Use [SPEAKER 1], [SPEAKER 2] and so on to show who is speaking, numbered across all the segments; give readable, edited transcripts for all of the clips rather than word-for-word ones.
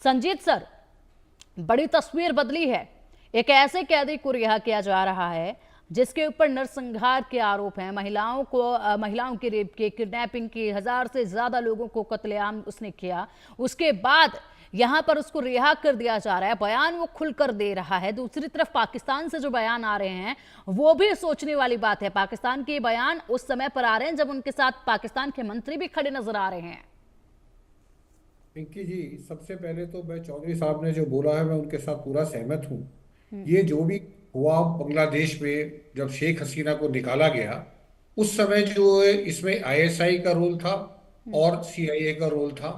[SPEAKER 1] Sanjeet sir, बड़ी तस्वीर बदली है। एक ऐसे कैदी को रिहा किया जा रहा है जिसके ऊपर नरसंहार के आरोप हैं, महिलाओं की रेप के, किडनैपिंग की, 1000 से ज्यादा लोगों को कत्लेआम उसने किया। उसके बाद यहां पर उसको रिहा कर दिया जा रहा है। बयान वो खुलकर दे रहा है। दूसरी तरफ पाकिस्तान से जो बयान आ रहे हैं वो भी सोचने वाली बात है। पाकिस्तान के बयान उस समय पर आ रहे हैं जब उनके साथ पाकिस्तान के मंत्री भी खड़े नजर आ रहे हैं।
[SPEAKER 2] पिंकी जी, सबसे पहले तो मैं चौधरी साहब ने जो बोला है मैं उनके साथ पूरा सहमत हूँ। ये जो भी हुआ बांग्लादेश में जब शेख हसीना को निकाला गया, उस समय जो है इसमें आईएसआई का रोल था और सीआईए का रोल था।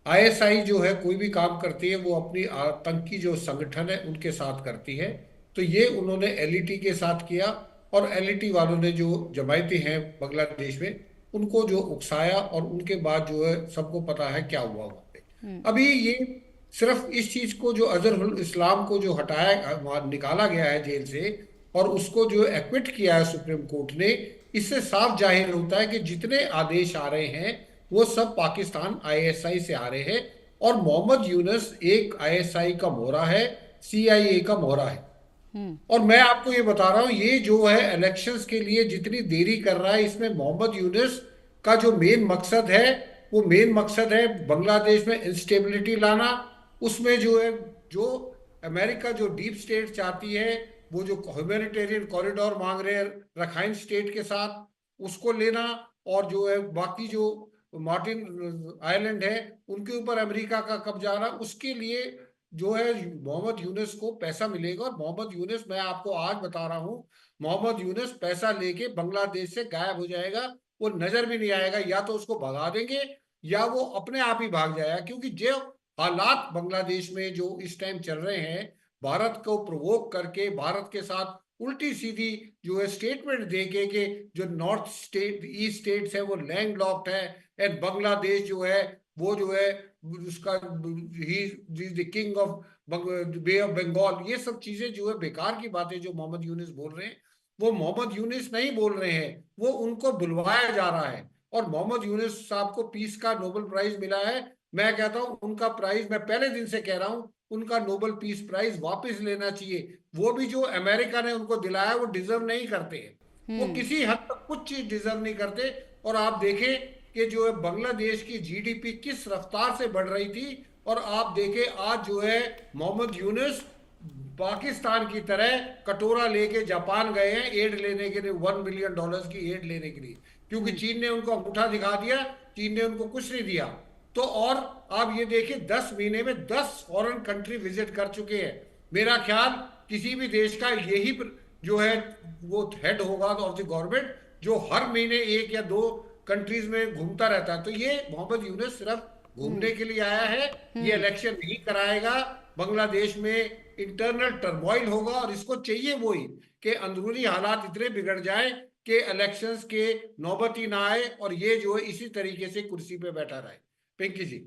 [SPEAKER 2] आईएसआई जो है कोई भी काम करती है वो अपनी आतंकी जो संगठन है उनके साथ करती है। तो ये उन्होंने एलईटी के साथ किया और एलईटी वालों ने जो जमायतें हैं बांग्लादेश में उनको जो उकसाया और उनके बाद जो है सबको पता है क्या हुआ वहाँ पे। अभी ये सिर्फ इस चीज को जो अजहरुल इस्लाम को जो हटाया वहाँ निकाला गया है जेल से और उसको जो एक्विट किया है सुप्रीम कोर्ट ने, इससे साफ जाहिर होता है कि जितने आदेश आ रहे हैं वो सब पाकिस्तान आईएसआई से आ रहे हैं। और मोहम्मद यूनुस एक आईएसआई का मोहरा है, सीआईए का मोहरा है। और मैं आपको ये बता रहा हूं, ये जो है इलेक्शंस के लिए जितनी देरी कर रहा है, इसमें मोहम्मद यूनुस का जो मेन मकसद है वो मेन मकसद है बांग्लादेश में इंस्टेबिलिटी लाना। उसमें जो है जो अमेरिका जो डीप स्टेट चाहती है, वो जो ह्यूमैनिटेरियन कॉरिडोर मांग रहे हैं रखाइन स्टेट के साथ, उसको लेना। और जो है बाकी जो मार्टिन आइलैंड है उनके ऊपर अमेरिका का कब्जा आना, उसके लिए जो है मोहम्मद यूनुस को पैसा मिलेगा। और मोहम्मद यूनुस, मैं आपको आज बता रहा हूं, मोहम्मद यूनुस पैसा लेके बांग्लादेश से गायब हो जाएगा। वो नजर भी नहीं आएगा, या तो उसको भगा देंगे या वो अपने आप ही भाग जाएगा। क्योंकि जो हालात बांग्लादेश में जो इस टाइम चल रहे हैं, भारत को प्रोवोक करके भारत के साथ उल्टी सीधी जो है स्टेटमेंट देके कि जो नॉर्थ स्टेट ईस्ट स्टेट्स है वो लैंड लॉक्ड है एंड बांग्लादेश जो है वो जो है उसका ही the king of Bay of Bengal, ये सब चीजें जो है बेकार की बातें जो मोहम्मद यूनुस बोल रहे हैं, वो मोहम्मद यूनुस नहीं बोल रहे हैं, वो उनको बुलवाया जा रहा है। और मोहम्मद यूनुस साहब को पीस का नोबेल प्राइज मिला है। मैं कहता हूं उनका प्राइज, मैं पहले दिन से कह रहा हूं, उनका नोबेल पीस प्राइज वापस लेना चाहिए। वो भी जो अमेरिका ने उनको दिलाया वो डिजर्व नहीं करते, वो किसी हद तक कुछ चीज डिजर्व नहीं करते। और आप देखें कि जो है बांग्लादेश की जीडीपी किस रफ्तार से बढ़ रही थी, और आप देखें आज जो है मोहम्मद यूनुस पाकिस्तान की तरह कटोरा लेके जापान गए हैं एड लेने के लिए, $1 बिलियन की एड लेने के लिए, क्योंकि चीन ने उनको अंगूठा दिखा दिया, चीन ने उनको कुछ नहीं दिया। तो और आप ये देखिए 10 महीने में 10 फॉरेन कंट्री विजिट कर चुके हैं। मेरा ख्याल किसी भी देश का यही जो है वो हेड होगा ऑफ द गवर्नमेंट, जो हर महीने एक या दो कंट्रीज में घूमता रहता है। तो ये मोहम्मद यूनुस सिर्फ घूमने के लिए आया है, ये इलेक्शन नहीं कराएगा। बांग्लादेश में इंटरनल टर्मोइल होगा और इसको चाहिए वही कि अंदरूनी हालात इतने बिगड़ जाए कि इलेक्शंस के नौबत ही ना आए और ये जो है इसी तरीके से कुर्सी पे बैठा रहे। पिंकी जी।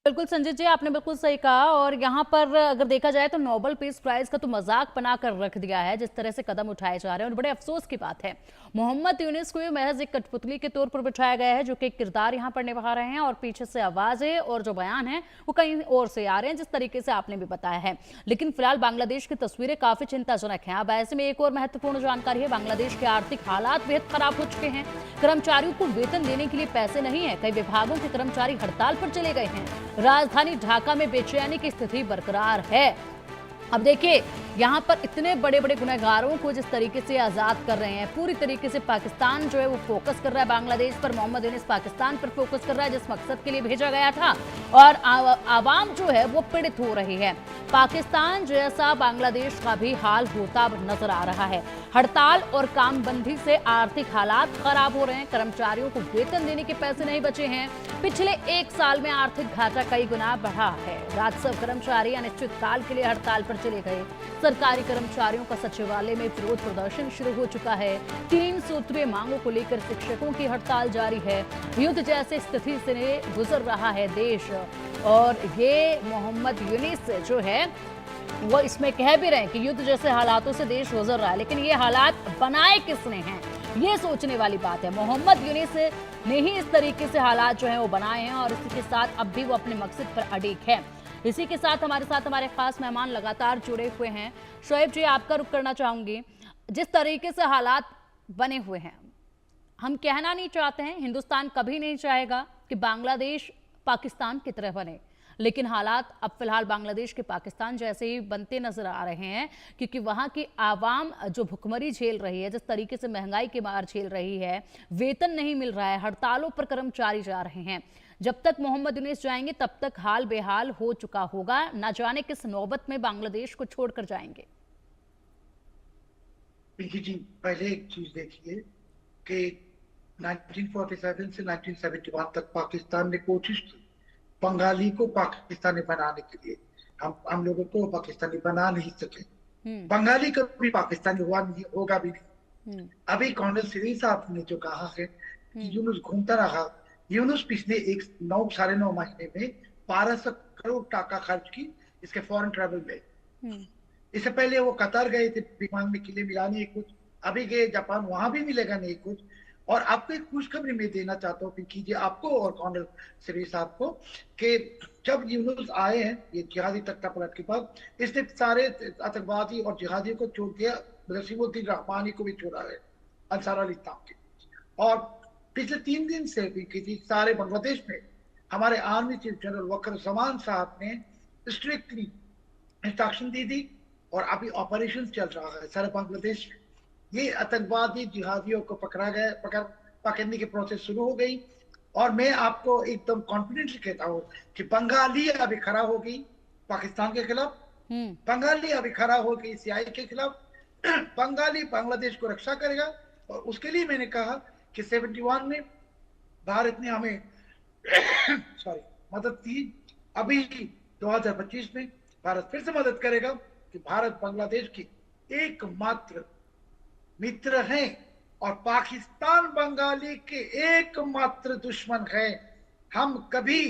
[SPEAKER 1] बिल्कुल संजीत जी, आपने बिल्कुल सही कहा। और यहाँ पर अगर देखा जाए तो नोबेल पीस प्राइज का तो मजाक बनाकर रख दिया है जिस तरह से कदम उठाए जा रहे हैं। और बड़े अफसोस की बात है, मोहम्मद यूनुस को महज एक कठपुतली के तौर पर बिठाया गया है जो कि एक किरदार यहाँ पर निभा रहे हैं, और पीछे से आवाजें और जो बयान है वो कहीं और से आ रहे हैं, जिस तरीके से आपने भी बताया है। लेकिन फिलहाल बांग्लादेश की तस्वीरें काफी चिंताजनक हैं। अब ऐसे में एक और महत्वपूर्ण जानकारी है, बांग्लादेश के आर्थिक हालात बेहद खराब हो चुके हैं। कर्मचारियों को वेतन देने के लिए पैसे नहीं है, कई विभागों के कर्मचारी हड़ताल पर चले गए हैं। राजधानी ढाका में बेचैनी की स्थिति बरकरार है। अब देखिए, यहाँ पर इतने बड़े बड़े गुनहगारों को जिस तरीके से आजाद कर रहे हैं, पूरी तरीके से पाकिस्तान जो है वो फोकस कर रहा है बांग्लादेश पर, मोहम्मद यूनुस पाकिस्तान पर फोकस कर रहा है जिस मकसद के लिए भेजा गया था, और आवाम जो है वो पीड़ित हो रही है। पाकिस्तान जैसा बांग्लादेश का भी हाल होता नजर आ रहा है। हड़ताल और कामबंदी से आर्थिक हालात खराब हो रहे हैं, कर्मचारियों को वेतन देने के पैसे नहीं बचे हैं। पिछले एक साल में आर्थिक घाटा कई गुना बढ़ा है। राजस्व कर्मचारी अनिश्चितकाल के लिए हड़ताल पर चले गए। सरकारी कर्मचारियों का सचिवालय में विरोध प्रदर्शन शुरू हो चुका है। 3 सूत्रीय मांगों को लेकर शिक्षकों की हड़ताल जारी है। युद्ध जैसी स्थिति से गुजर रहा है देश। और ये मोहम्मद यूनुस जो है वो इसमें कह भी रहे हैं कि युद्ध जैसे हालातों से देश गुजर रहा है, लेकिन ये हालात बनाए किसने हैं, ये सोचने वाली बात है। मोहम्मद यूनुस ने ही इस तरीके से हालात जो है वो बनाए हैं, और इसी के साथ अब भी वो अपने मकसद पर अड़िग है। इसी के साथ हमारे खास मेहमान लगातार जुड़े हुए हैं। शोएब जी, आपका रुख करना चाहूंगी। जिस तरीके से हालात बने हुए हैं, हम कहना नहीं चाहते हैं, हिंदुस्तान कभी नहीं चाहेगा कि बांग्लादेश पाकिस्तान की तरह बने, लेकिन हालात अब फिलहाल बांग्लादेश के पाकिस्तान जैसे ही बनते नजर आ रहे हैं, क्योंकि वहां की आवाम जो भुखमरी झेल रही है, जिस तरीके से महंगाई की मार झेल रही है, वेतन नहीं मिल रहा है, हड़तालों पर कर्मचारी जा रहे हैं। जब तक मोहम्मद यूनुस जाएंगे तब तक हाल बेहाल हो चुका होगा, ना जाने किस नौबत में बांग्लादेश को छोड़कर जाएंगे।
[SPEAKER 3] पिंकी जी, पहले एक चीज देखिए कि 1947 से 1971 तक पाकिस्तान ने कोशिश की बंगाली को पाकिस्तानी बनाने के लिए। हम लोगों को पाकिस्तानी बना नहीं सके। बंगाली कभी पाकिस्तानी हुआ नहीं, होगा भी नहीं। अभी कॉर्नल सिरी साहब ने जो कहा है कि यूनुस घूमता रहा, यूनुस पिछले 9.5 महीने में 1200 करोड़ टाका खर्च की इसके फॉरेन ट्रैवल में। इससे पहले वो कतर गए थे विमान में किले मिलाने कुछ, अभी गए जापान, वहां भी मिलेगा नहीं कुछ। और आपको एक खुशखबरी मैं देना चाहता हूँ पिंकी जी, आपको और कॉर्नल सिरी साहब को, कि जब यूनुस आए हैं ये जिहादी तख्ता पलट के बाद, इसने सारे आतंकवादी और जिहादियों को छोड़ दिया, नसीमुद्दीन रहमानी को भी छोड़ा है, अंसार अल इस्लाम के। और पिछले 3 दिन से पिंकी जी सारे बांग्लादेश में हमारे आर्मी चीफ जनरल वकरुज़्ज़मान साहब ने स्ट्रिक्टली इंस्ट्रक्शन दी थी और अभी ऑपरेशन चल रहा है सारे बांग्लादेश में। ये आतंकवादी जिहादियों को पकड़ने की प्रोसेस शुरू हो गई। और मैं आपको एकदम कॉन्फिडेंटली कहता हूँ कि बंगाली अभी खड़ा होगी पाकिस्तान के खिलाफ, बंगाली अभी खड़ा होगी सीआई के खिलाफ, बंगाली बांग्लादेश को रक्षा करेगा। और उसके लिए मैंने कहा कि 71 में भारत ने हमें मदद की, अभी 2025 में भारत फिर से मदद करेगा कि भारत बांग्लादेश की एकमात्र मित्र हैं और पाकिस्तान बंगाली के एकमात्र दुश्मन है। हम कभी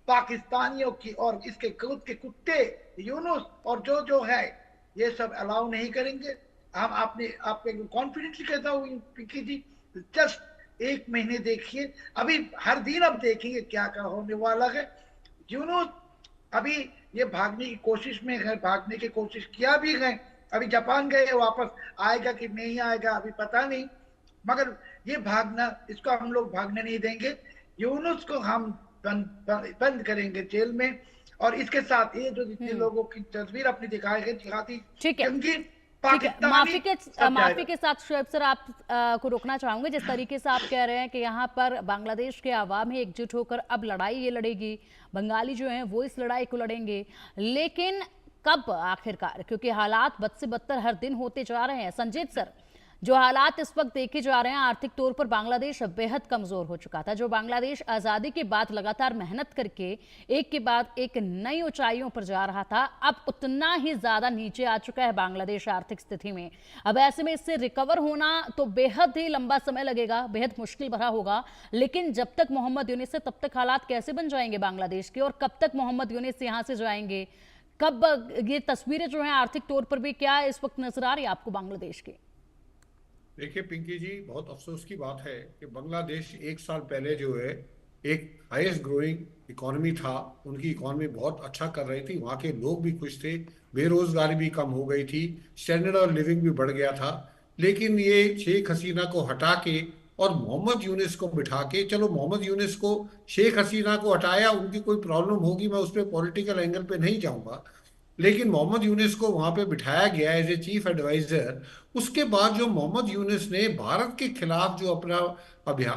[SPEAKER 3] पाकिस्तानियों की और इसके खुद के कुत्ते यूनुस और जो है ये सब अलाउ नहीं करेंगे। हम आपको कॉन्फिडेंटली कहता हूँ पिंकी जी, जस्ट 1 महीने देखिए, अभी हर दिन अब देखेंगे क्या क्या होने वाला है। यूनुस अभी ये भागने की कोशिश में है, भागने की कोशिश किया भी है, अभी जापान गए, वापस आएगा कि नहीं आएगा अभी पता नहीं, मगर ये भागना, इसको हम लोग भागने नहीं देंगे। यूनुस को हम बंद करेंगे जेल में। और इसके साथ ये जो जितने लोगों की तस्वीर अपनी दिखाई है जिहादी जंगी
[SPEAKER 1] माफी के साथ शोएब सर, आप को रोकना चाहूंगे। जिस तरीके से आप कह रहे हैं कि यहाँ पर बांग्लादेश के आवाम ही एकजुट होकर अब लड़ाई ये लड़ेगी, बंगाली जो हैं वो इस लड़ाई को लड़ेंगे, लेकिन कब आखिरकार? क्योंकि हालात बद से बदतर हर दिन होते जा रहे हैं। संजीत सर, जो हालात इस वक्त देखे जा रहे हैं, आर्थिक तौर पर बांग्लादेश बेहद कमजोर हो चुका था। जो बांग्लादेश आजादी के बाद लगातार मेहनत करके एक के बाद एक नई ऊंचाइयों पर जा रहा था, अब उतना ही ज्यादा नीचे आ चुका है बांग्लादेश आर्थिक स्थिति में। अब ऐसे में इससे रिकवर होना तो बेहद ही लंबा समय लगेगा, बेहद मुश्किल भरा होगा। लेकिन जब तक मोहम्मद यूनुस है तब तक हालात कैसे बन जाएंगे बांग्लादेश के, और कब तक मोहम्मद यूनुस यहाँ से जाएंगे, कब ये तस्वीरें जो है आर्थिक तौर पर भी क्या इस वक्त नजर आ रही है आपको बांग्लादेश की?
[SPEAKER 2] देखिए पिंकी जी, बहुत अफसोस की बात है कि बांग्लादेश 1 साल पहले जो है एक हाईएस्ट ग्रोइंग इकॉनमी था, उनकी इकॉनमी बहुत अच्छा कर रही थी, वहाँ के लोग भी खुश थे, बेरोजगारी भी कम हो गई थी, स्टैंडर्ड ऑफ लिविंग भी बढ़ गया था। लेकिन ये शेख हसीना को हटा के और मोहम्मद यूनुस को बिठा के, चलो मोहम्मद यूनुस को, शेख हसीना को हटाया, उनकी कोई प्रॉब्लम होगी, मैं उस पर पॉलिटिकल एंगल पे नहीं जाऊंगा, लेकिन मोहम्मद यूनुस को वहां पे बिठाया गया एज ए चीफ एडवाइजर। उसके बाद जो मोहम्मद यूनुस ने भारत के खिलाफ जो अपना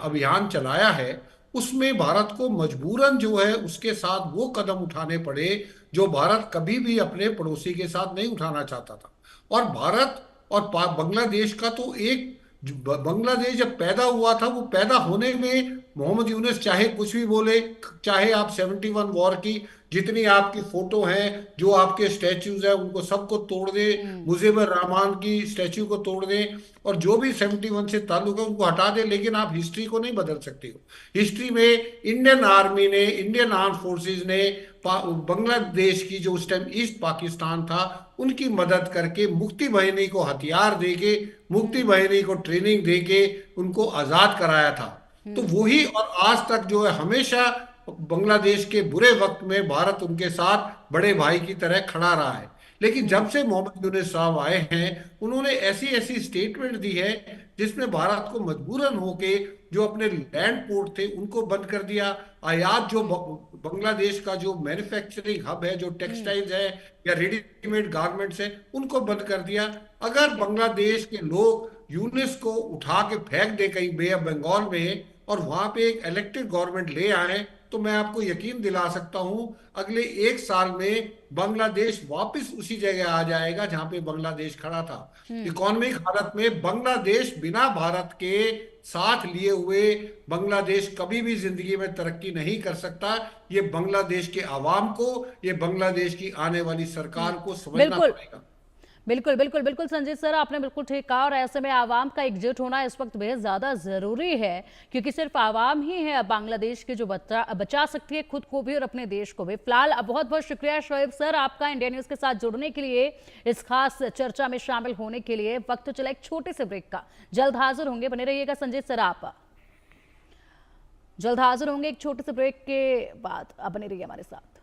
[SPEAKER 2] अभियान चलाया है, उसमें भारत को मजबूरन जो है उसके साथ वो कदम उठाने पड़े जो भारत कभी भी अपने पड़ोसी के साथ नहीं उठाना चाहता था। और भारत और बांग्लादेश का तो एक, बांग्लादेश जब पैदा हुआ था, वो पैदा होने में मोहम्मद यूनुस चाहे कुछ भी बोले, चाहे आप 71 वॉर की जितनी आपकी फोटो हैं, जो आपके स्टैच्यूज हैं, उनको सबको तोड़ दे, मुजीबर रहमान की स्टैच्यू को तोड़ दे, और जो भी 71 से ताल्लुक है उनको हटा दे, लेकिन आप हिस्ट्री को नहीं बदल सकते हो। हिस्ट्री में इंडियन आर्मी ने, इंडियन आर्म फोर्सेज ने बांग्लादेश की, जो उस टाइम ईस्ट पाकिस्तान था, उनकी मदद करके मुक्ति बाहिनी को हथियार देके, मुक्ति बाहिनी को ट्रेनिंग देके उनको आजाद कराया था। तो वही, और आज तक जो है हमेशा बांग्लादेश के बुरे वक्त में भारत उनके साथ बड़े भाई की तरह खड़ा रहा है। लेकिन जब से मोहम्मद यूनुस साहब आए हैं, उन्होंने ऐसी ऐसी स्टेटमेंट दी है जिसमें भारत को मजबूरन होके जो अपने लैंड पोर्ट थे उनको बंद कर दिया। आयात जो बांग्लादेश का जो मैन्युफैक्चरिंग हब है, जो टेक्सटाइल्स है या रेडीमेड गारमेंट्स है, उनको बंद कर दिया। अगर बांग्लादेश के लोग यूनिस को उठा के फेंक दे कहीं बे ऑफ बंगाल में और वहां पे एक इलेक्टेड गवर्नमेंट ले आए, तो मैं आपको यकीन दिला सकता हूं अगले 1 साल में बांग्लादेश वापस उसी जगह आ जाएगा जहां पे बांग्लादेश खड़ा था। इकोनॉमिक हालत में बांग्लादेश बिना भारत के साथ लिए हुए बांग्लादेश कभी भी जिंदगी में तरक्की नहीं कर सकता। ये बांग्लादेश के आवाम को, ये बांग्लादेश की आने वाली सरकार को समझना
[SPEAKER 1] बिल्कुल
[SPEAKER 2] पड़ेगा।
[SPEAKER 1] बिल्कुल बिल्कुल बिल्कुल संजीत सर, आपने बिल्कुल ठीक कहा। और ऐसे में आवाम का एकजुट होना इस वक्त बेहद ज़्यादा ज़रूरी है, क्योंकि सिर्फ आवाम ही है बांग्लादेश की जो बचा सकती है खुद को भी और अपने देश को भी। फिलहाल बहुत बहुत शुक्रिया शोएब सर आपका इंडिया न्यूज़ के साथ जुड़ने के लिए, इस खास चर्चा में शामिल होने के लिए। वक्त तो चला एक छोटे से ब्रेक का, जल्द हाजिर होंगे, बने रहिएगा संजीत सर। आप जल्द हाजिर होंगे एक छोटे से ब्रेक के बाद, आप बने रहिए हमारे साथ।